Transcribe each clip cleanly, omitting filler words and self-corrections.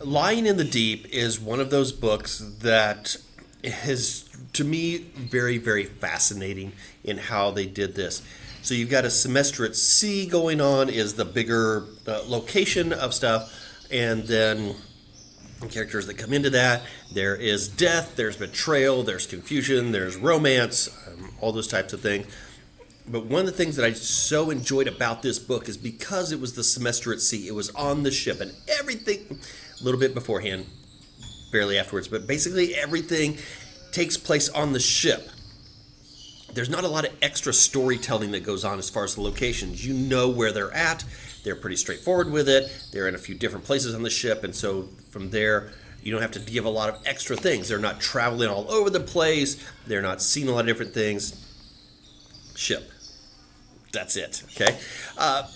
Lying in the Deep is one of those books that is, to me, very, very fascinating in how they did this. So you've got a semester at sea going on, is the bigger location of stuff, and then characters that come into that. There is death, there's betrayal, there's confusion, there's romance, all those types of things. But one of the things that I so enjoyed about this book is because it was the semester at sea, it was on the ship, and everything, a little bit beforehand, barely afterwards, but basically everything takes place on the ship. There's not a lot of extra storytelling that goes on as far as the locations. You know where they're at. They're pretty straightforward with it. They're in a few different places on the ship, and so from there, you don't have to give a lot of extra things. They're not traveling all over the place. They're not seeing a lot of different things. Ship. That's it, okay?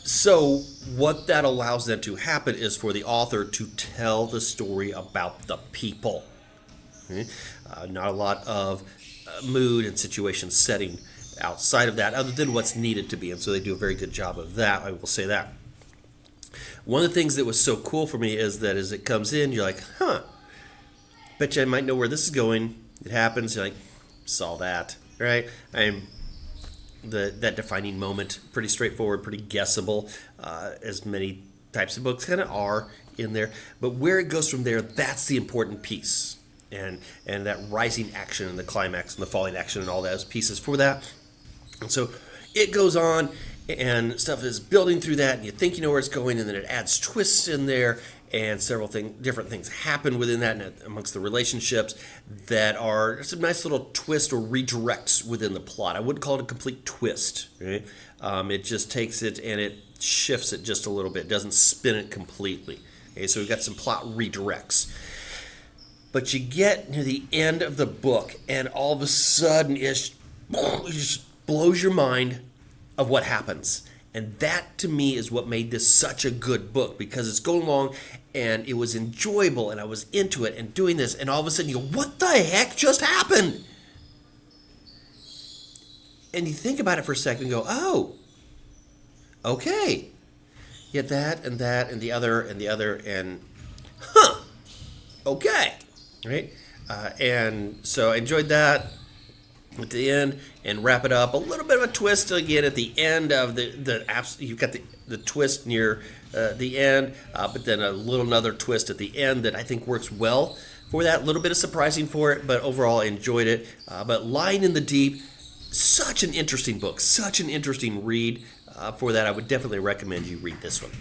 So what that allows them to happen is for the author to tell the story about the people. Okay? Not a lot of mood and situation setting outside of that other than what's needed to be, and so they do a very good job of that, I will say that. One of the things that was so cool for me is that as it comes in, you're like, bet you I might know where this is going. It happens, you're like, saw that, right? That defining moment, pretty straightforward, pretty guessable, as many types of books kind of are in there. But where it goes from there, that's the important piece. And that rising action and the climax and the falling action and all those pieces for that. And so it goes on and stuff is building through that, and you think you know where it's going, and then it adds twists in there, and several different things happen within that and amongst the relationships that are some nice little twist or redirects within the plot. I wouldn't call it a complete twist, right? It just takes it and it shifts it just a little bit. It doesn't spin it completely. Okay, so we've got some plot redirects. But you get near the end of the book, and all of a sudden it just blows your mind of what happens. And that, to me, is what made this such a good book, because it's going along, and it was enjoyable, and I was into it, and doing this, and all of a sudden you go, what the heck just happened? And you think about it for a second and go, oh, okay. You get that, and the other, and okay. Right? And so I enjoyed that at the end, and wrap it up. A little bit of a twist again at the end of you've got the twist near the end, but then another twist at the end that I think works well for that. A little bit of surprising for it, but overall I enjoyed it. But Lying in the Deep, such an interesting book, such an interesting read. For that, I would definitely recommend you read this one.